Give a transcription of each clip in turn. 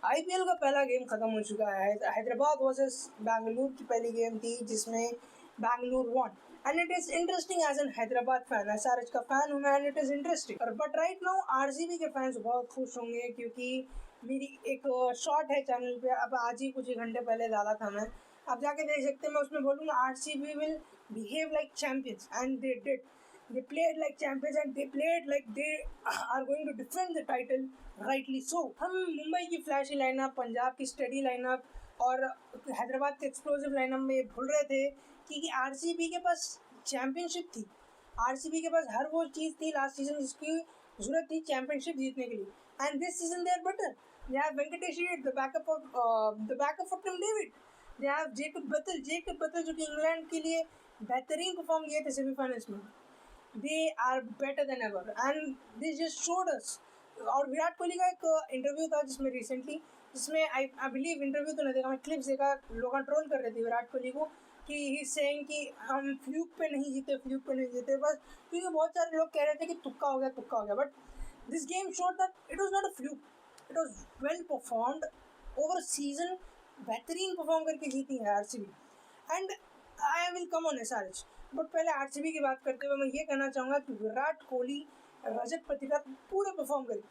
IPL का पहला game खत्म हो चुका है। हैदराबाद वर्सेस बैंगलोर की पहली गेम थी जिसमें Bangalore won and it is interesting as an Hyderabad fan. SRH का फैन हूँ मैं and it is interesting. But right now RCB के फैंस बहुत खुश होंगे क्योंकि मेरी एक शॉर्ट है चैनल पे, अब आज ही कुछ ही घंटे पहले डाला था मैं, आप जाके देख सकते हैं। मैं उसमें बोलूँगा RCB will behave like champions and they did. They played like champions and they played like they are going to defend the title rightly so. हम मुंबई की फ्लैशी लाइनअप, पंजाब की स्टडी लाइनअप और हैदराबाद के एक्सप्लोसिव लाइनअप में भूल रहे थे कि आरसीबी के पास चैंपियनशिप थी। आरसीबी के पास हर वो चीज़ थी लास्ट सीजन जिसकी जरूरत थी चैंपियनशिप जीतने के लिए। And this season they are better. They have Venkatesh Iyer, the backup of Tim David. They have Jacob Bethell जो कि इंग्लैंड के लिए बेहतरीन परफॉर्म किए थे सेमीफाइनल्स में। They are better than ever and they just showed us। और विराट कोहली का एक इंटरव्यू था जिसमें आई बिलीव इंटरव्यू तो नहीं देखा, मैं क्लिप्स देखा, लोग ट्रोल कर रहे थे विराट कोहली को कि ही सेइंग कि हम फ्लूक पे नहीं जीते बस, क्योंकि बहुत सारे लोग कह रहे थे कि तुक्का हो गया। But this game showed that it was not a fluke, it was well performed over season. बेहतरीन परफॉर्म करके जीती है RCB and I will come on SRH. But पहले आरसीबी की बात करते हुए मैं ये कहना चाहूँगा कि विराट कोहली, रजत पाटीदार पूरा परफॉर्म करे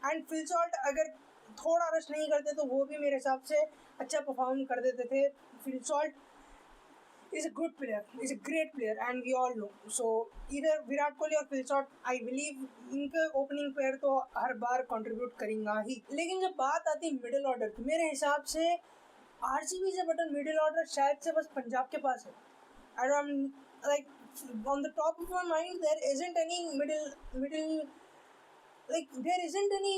एंड फिल सॉल्ट अगर थोड़ा रश नहीं करते तो वो भी मेरे हिसाब से अच्छा परफॉर्म कर देते थे। Phil Salt is a good player, is a great player and we all know. So इधर विराट कोहली और फिल सॉल्ट आई बिलीव इनके ओपनिंग पेयर तो हर बार कंट्रीब्यूट करेंगे ही। लेकिन जब बात आती है मिडिल ऑर्डर की, मेरे हिसाब से आरसीबी से बेटर मिडिल ऑर्डर शायद से बस पंजाब के पास है। And I'm like on the top of my mind there isn't any there isn't any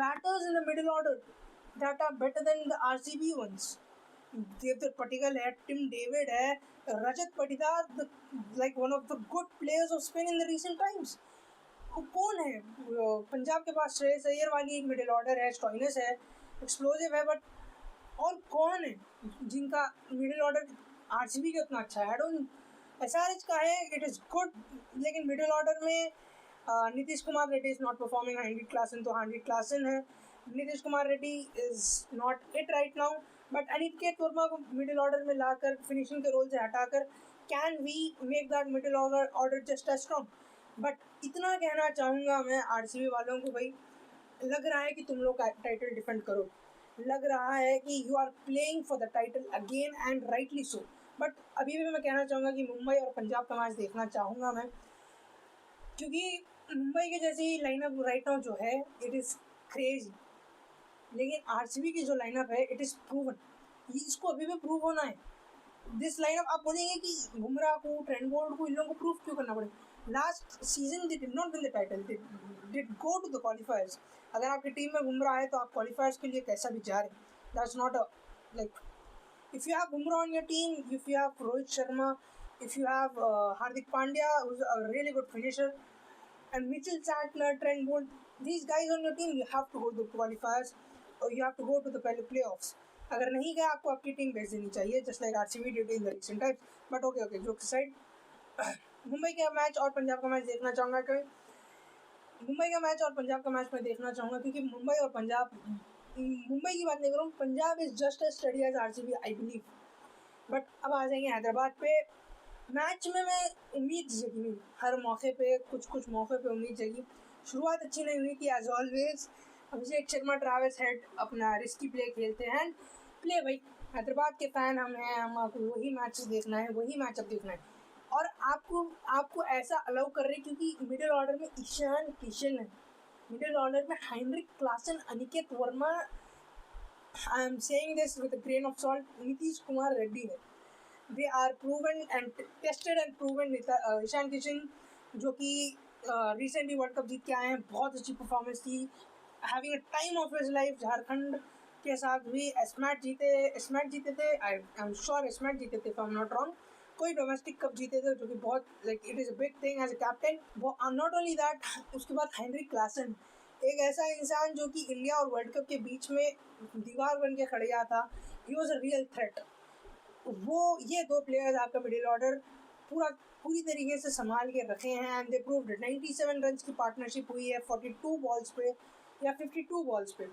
batters in the middle order that are better than the RCB ones। Devdutt पटिकल है, Tim David है, Rajat Patidar, like one of the good players of spin in the recent times। कौन है पंजाब के पास? श्रेयस अय्यर वाली middle order है, Stoinis है, explosive है, but और कौन है जिनका मिडिल ऑर्डर आरसीबी का उतना अच्छा है? I don't. एसआरएच का है, इट इज़ गुड, लेकिन मिडिल ऑर्डर में Nitish Kumar Reddy is not performing. Henry Klaasen तो हेनरी क्लासन है, Nitish Kumar Reddy is not it right now. But Aniket Verma को मिडिल ऑर्डर में लाकर फिनिशिंग के रोल से हटाकर can we make that middle order just as strong. But इतना कहना चाहूँगा मैं आरसीबी वालों को, भाई लग रहा है कि तुम लोग टाइटल डिफेंड करो, लग रहा है कि you are playing for the title again and rightly so. But अभी भी मैं कहना चाहूँगा कि मुंबई और पंजाब का मैच देखना चाहूँगा मैं, क्योंकि मुंबई के जैसी लाइनअप राइट नाउ जो है इट इज़ क्रेजी, लेकिन आरसीबी की जो लाइनअप है इट इज़ प्रूवन। इसको अभी भी प्रूव होना है। दिस लाइनअप आप बोलेंगे कि बुमराह को, ट्रेंट बोल्ट को, इन लोगों को प्रूव क्यों करना पड़ेगा? Last season they did not win the title, they did go to the qualifiers. अगर आपकी टीम में बुमराह है तो आप क्वालिफायर्स के लिए कैसा भी जा रहे हैं। That's not a like if you have Bumrah on your team, if you have Rohit Sharma, if you have Hardik Pandya, who's a really good finisher, and Mitchell Santner, Trent Bolt, these guys on your team, you have to go to the qualifiers or you have to go to the playoffs। अगर नहीं गए आपको आपकी team भेज देनी चाहिए, just like RCB did in the recent times. But okay joke side, Mumbai का match और पंजाब का मैच देखना चाहूँगा मैं देखना चाहूँगा क्योंकि मुंबई और पंजाब, मुंबई की बात नहीं कर रहा हूँ, Punjab is just as sturdy as RCB I believe. But अब आ जाएंगे हैदराबाद पे। मैच में मैं उम्मीद जगी, हर मौके पे कुछ मौके पे उम्मीद जगी। शुरुआत अच्छी नहीं हुई थी as always. Abhishek Sharma, Travis head अपना रिस्की प्ले खेलते हैं। प्ले भाई, हैदराबाद के फ़ैन हम हैं, हमको वही मैच देखना है, वही मैचअप देखना है। और आपको ऐसा अलाउ कर रहे क्योंकि मिडिल ऑर्डर में ईशान किशन है, मिडिल ऑर्डर में Heinrich Klaasen, Aniket Verma, I am saying this with a grain of salt, Nitish Kumar Reddy है। They are proven and tested and proven. Ishan Kishan जो कि रिसेंटली वर्ल्ड कप जीत के आए हैं, बहुत अच्छी परफॉर्मेंस थी, having a time of his life. Jharkhand के साथ भी एसमैट जीते थे, आई एम श्योर एसमैट जीते थे, if I am not wrong. कोई डोमेस्टिक कप जीते थे जो कि बहुत like it is a big thing as a captain. Not only that, उसके बाद हेनरिक क्लासन, एक ऐसा इंसान जो कि इंडिया और वर्ल्ड कप के बीच में दीवार बन के खड़ गया था। He was a real threat. वो ये दो प्लेयर्स आपका मिडिल ऑर्डर पूरी तरीके से संभाल के रखे हैं and they proved it. 97 run की पार्टनरशिप हुई है 42 बॉल्स पे या 52 बॉल्स पे।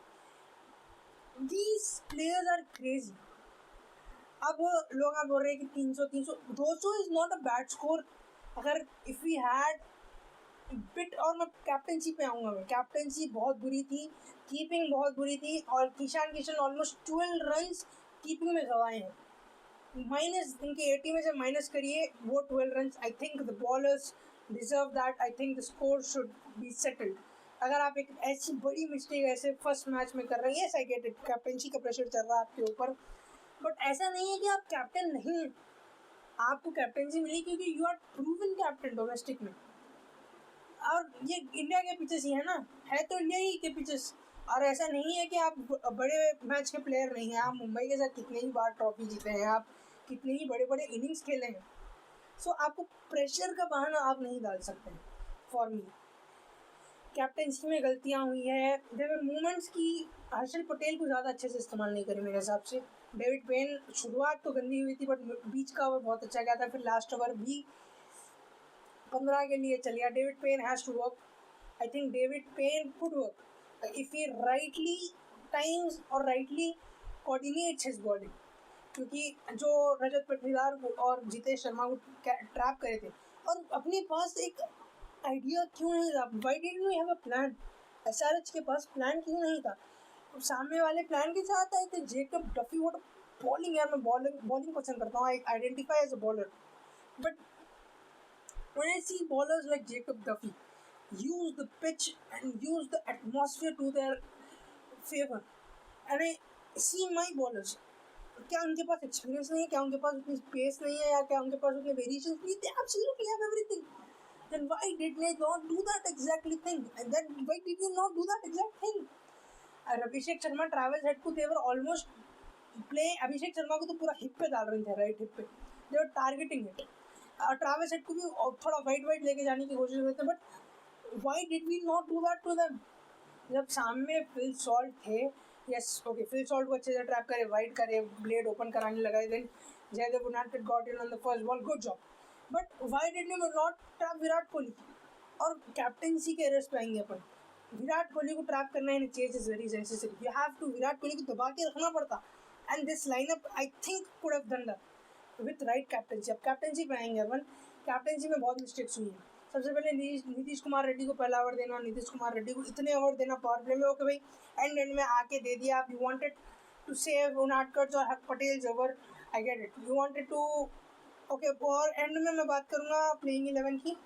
these players are crazy. अब लोग आप बोल रहे हैं कि 200 is not a bad score. अगर इफ वी हैड बिट, और मैं कैप्टनसी पे आऊँगा. मैं कैप्टनसी बहुत बुरी थी, कीपिंग बहुत बुरी थी, और Ishan Kishan almost 12 runs keeping में गंवाए हैं. माइनस इनके 80 में से माइनस करिए वो 12 runs. I think the bowlers deserve that. I think the score should be settled. अगर आप एक ऐसी बड़ी मिस्टेक ऐसे फर्स्ट मैच में कर रहे हैं, yes I get it, captaincy का प्रेशर चल रहा है आपके ऊपर, बट ऐसा नहीं है कि आप कैप्टन नहीं हैं. आपको कैप्टनसी मिली क्योंकि you are proven captain domestic में. और ये इंडिया के पिचेस ही है ना, है तो इंडिया ही के पिचेस. और ऐसा नहीं है कि आप बड़े मैच के प्लेयर नहीं हैं. आप मुंबई के साथ कितने ही बार ट्रॉफी जीते हैं, आप कितने ही बड़े बड़े इनिंग्स खेले हैं. सो आपको प्रेशर का बहाना आप नहीं डाल सकते हैं. फॉर मी कैप्टनसी में गलतियाँ हुई है. देयर वर मोमेंट्स की हर्षल पटेल को ज़्यादा अच्छे से इस्तेमाल नहीं करे मेरे हिसाब से. डेविड पेन शुरुआत तो गंदी हुई थी, बट बीच का ओवर बहुत अच्छा गया था. फिर लास्ट ओवर भी 15 के लिए चल गया. David Payne has to work. I think David Payne could work if he rightly times और राइटली कोऑर्डिनेट्स हिज बॉलिंग. क्योंकि जो रजत पाटीदार और जितेश शर्मा को ट्रैप करे थे, और अपने पास एक आइडिया क्यों नहीं था. Why didn't we have a plan. SRH के पास प्लान क्यों नहीं था. सामने वाले प्लान के साथ आए थे. जेकब डफी, व्हाट बॉलिंग है. मैं बॉलिंग पसंद करता हूँ. I identify as a bowler, but when I see bowlers like Jacob Duffy use the pitch and use the atmosphere to their favor, and I see my bowlers, क्या उनके पास experience नहीं है, क्या उनके पास उतनी स्पेस नहीं है, या क्या उनके पास उतने वेरिएशंस नहीं. they absolutely have everything. Then why did they not do that exactly thing? And then why did they not do that exact thing? Abhishek Sharma Travis Head को they were almost play. Abhishek Sharma को तो पूरा हिप पे डाल रहे थे, right hip पे. they were targeting it. Travis Head को भी थोड़ा वाइट लेके जाने की कोशिश करते, but why did we not do that to them. जब सामने फिल सॉल्ट थे, यस ओके, फिल सॉल्ट को अच्छे से ट्रैप करे, वाइड करे, ब्लेड ओपन कराने लगाए. Then Jaydev Unadkat got in on the first ball, good job. But why did we not trap Virat Kohli. और कैप्टनसी के एरर्स पे आएंगे अपन. विराट कोहली को ट्रैप करना in chase is very necessary. You have to, Virat Kohli को दबा के रखना पड़ता. And this lineup I think could have done that with right captaincy. अब कैप्टनसी पे आएंगे अपन. कैप्टनसी में बहुत मिस्टेक्स हुई हैं. सबसे पहले नीतीश कुमार रेड्डी को पहला ओवर देना. नीतीश कुमार रेड्डी को इतने ओवर देना पावर प्ले में, ओके भाई, एंड में आके दे दिया. आप you wanted to save Unadkat और Patel over, I get it. You wanted to, okay, और एंड में मैं बात करूँगा प्लेइंग 11 की,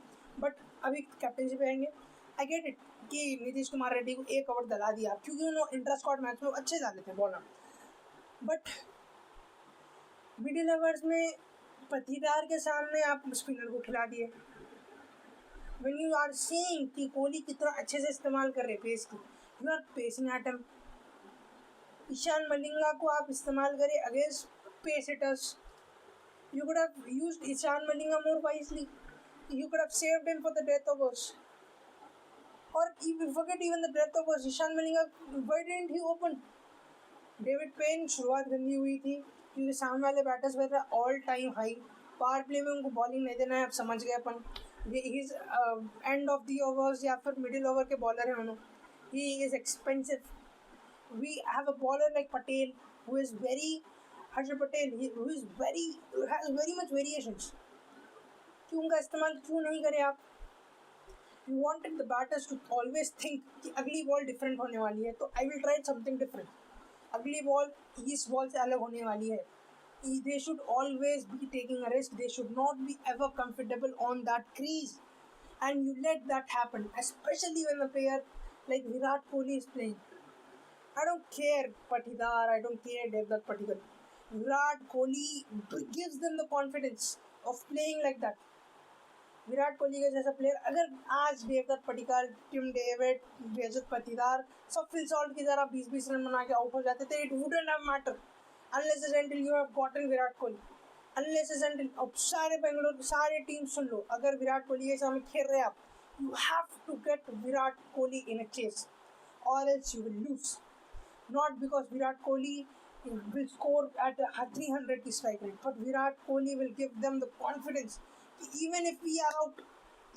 बट अभी कैप्टनसी पे आएंगे. आई गेट इट कि नीतीश कुमार रेड्डी को एक ओवर दिला दिया क्योंकि उन्होंने इंटर स्क्वाड मैच में अच्छे डाले थे बॉलर. बट मिडिल ओवर्स में पाटीदार के सामने आप स्पिनर को खिला दिए. व्हेन यू आर सीइंग कि कोहली कितना अच्छे से इस्तेमाल कर रहे पेस की, you are pacing at him. Ishan Malinga को आप इस्तेमाल करें against pace hitters. You could have used Ishan Malinga more wisely. You could have saved him for the death overs. और forget even the death overs. Ishan Malinga, why didn't he open. David Payne शुरुआत गंदी हुई थी क्योंकि सामने वाले बैटर्स पे था all time high. Power play में उनको बॉलिंग नहीं देना है. अब समझ गए अपन. He is end of the overs या फिर मिडिल ओवर के बॉलर हैं उन्होंने. He is expensive. We have a bowler like Patel who is very, Harshal Patel, who is very, has very much variations. क्यों उनका इस्तेमाल क्यों नहीं करें आप. You wanted the batters to always think कि अगली बॉल डिफरेंट होने वाली है, तो I will try something different. अगली बॉल इस बॉल से अलग होने वाली है. They should always be taking a risk. They should not be ever comfortable on that crease, and you let that happen, especially when a player like Virat Kohli is playing. I don't care Patidar, I don't care Devdutt Padikkal. Virat Kohli gives them the confidence of playing like that. Virat Kohli का जैसा player अगर आज Devdutt Padikkal, Tim David, Rajat Patidar सब Phil Salt की तरह 20-20 run बना के out हो जाते थे, it wouldn't have matter unless and until you have gotten Virat Kohli. unless and until, अब सारे बेंगलोर सारे टीम सुन लो, अगर विराट कोहली के सामने खेल रहे आप, you have to get Virat Kohli in a chase or else you will lose. Not because Virat Kohli will score at a 300 की strike rate, but Virat Kohli will give them the confidence. Even if we are out,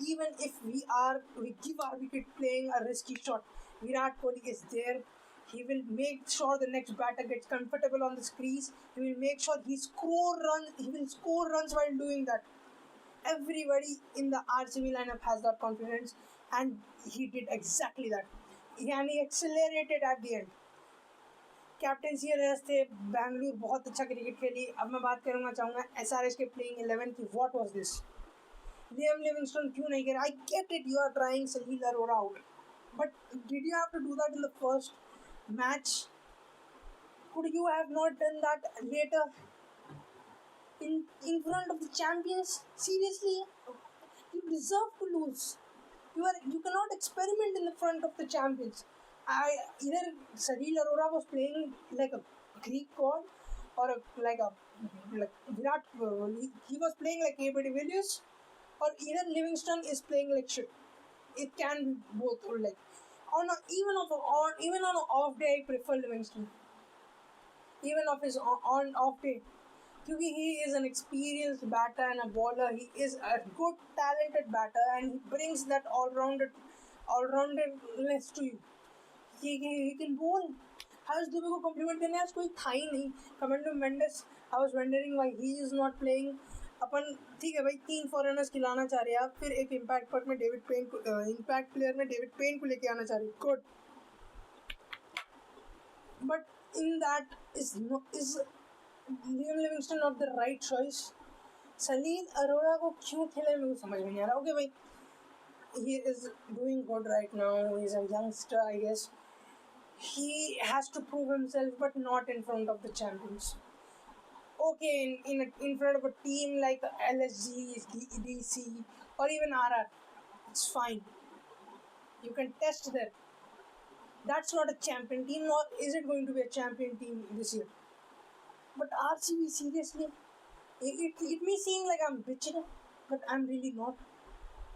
even if we give our wicket playing a risky shot, Virat Kohli is there. He will make sure the next batter gets comfortable on the crease. He will make sure he will score runs while doing that. Everybody in the RCB lineup has that confidence, and he did exactly that. And he accelerated at the end. Captaincy race थे, बैंगलोर बहुत अच्छा cricket खेली. अब मैं बात करूँगा चाहूँगा SRH के प्लेइंग 11 की. What was this? Liam Livingstone क्यों नहीं खेला? I get it, you are trying Salil Arora out, but did you have to do that in the first match? Could you have not done that later in front of the champions? Seriously, you deserve to lose. You cannot experiment in the front of the champions. Either Salil Arora was playing like a Greek god, or like Virat. He was playing like A.B. de Villiers, or either Livingston is playing like shit. It can be both. Or like even on an off day, I prefer Livingston. Even of his on off day, because he is an experienced batter and a bowler. He is a good talented batter, and he brings that all-roundedness to you. He can bowl. Harsh Dubey को compliment करने आज कोई था ही नहीं. Fernando Mendes, I was wondering why he is not playing. अपन ठीक है भाई, 3 foreigners खिलाना चाह रहे हैं आप, फिर एक इम्पैक्ट प्लेयर में डेविड पेन को लेके आना चाह रहे हैं. Good, but in that is Liam Livingston not the right choice? Salil Arora को क्यों खेला मेरे को समझ में नहीं आ रहा. Okay भाई, he is doing good right now. He is a youngster, I guess. He has to prove himself, but not in front of the champions. Okay, in front of a team like LSG, DC, or even RR, it's fine. You can test there. That's not a champion team, nor is it going to be a champion team this year. But RCB, seriously, it may seem like I'm bitching, but I'm really not.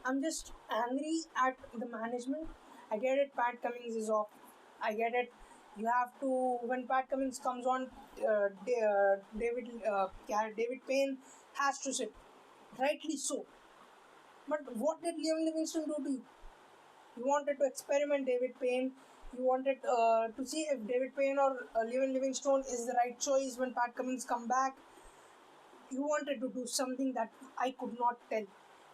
I'm just angry at the management. I get it, Pat Cummins is off. I get it. You have to, when Pat Cummins comes on, David Payne has to sit. Rightly so. But what did Liam Livingston do to you? You wanted to experiment David Payne. You wanted to see if David Payne or Liam Livingstone is the right choice when Pat Cummins come back. You wanted to do something that I could not tell.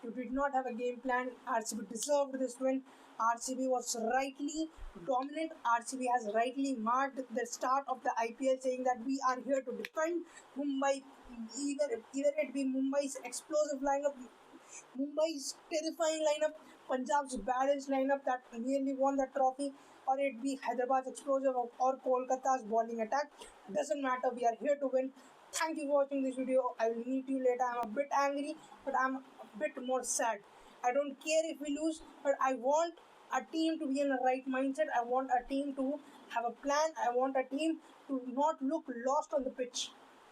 You did not have a game plan. RCB deserved this win. RCB was rightly dominant. RCB has rightly marked the start of the IPL, saying that we are here to defend Mumbai. Either it be Mumbai's explosive lineup, Mumbai's terrifying lineup, Punjab's balanced lineup that nearly won the trophy, or it be Hyderabad's explosive or Kolkata's bowling attack. Doesn't matter. We are here to win. Thank you for watching this video. I will meet you later. I'm a bit angry, but I'm a bit more sad. I don't care if we lose, but I want a team to be in the right mindset. I want a team to have a plan. I want a team to not look lost on the pitch.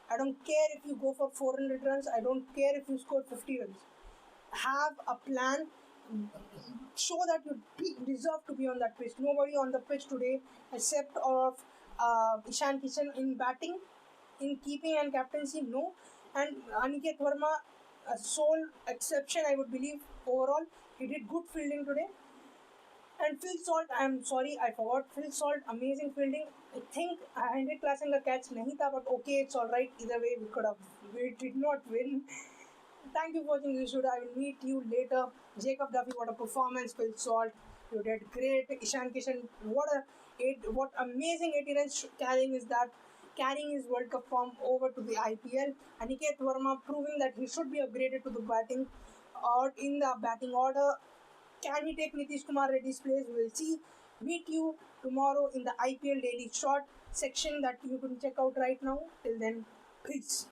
I don't care if you go for 400 runs. I don't care if you score 50 runs. Have a plan. Show that you deserve to be on that pitch. Nobody on the pitch today except of Ishan Kishan in batting, in keeping and captaincy, no. And Aniket Verma, a sole exception, I would believe. Overall, he did good fielding today. And Phil Salt, I'm sorry, I forgot. Phil Salt, amazing fielding. I think 100 classing का catch नहीं था, but okay, it's alright. Either way, we did not win. Thank you for watching this video. I will meet you later. Jacob Duffy, what a performance. Phil Salt, you did great. Ishan Kishan, what amazing 80 runs carrying his World Cup form over to the IPL. Aniket Verma proving that he should be upgraded to the batting or in the batting order. Can he take Nitish Kumar Reddy's place? We will see. Meet you tomorrow in the IPL Daily Short section that you can check out right now. Till then, peace.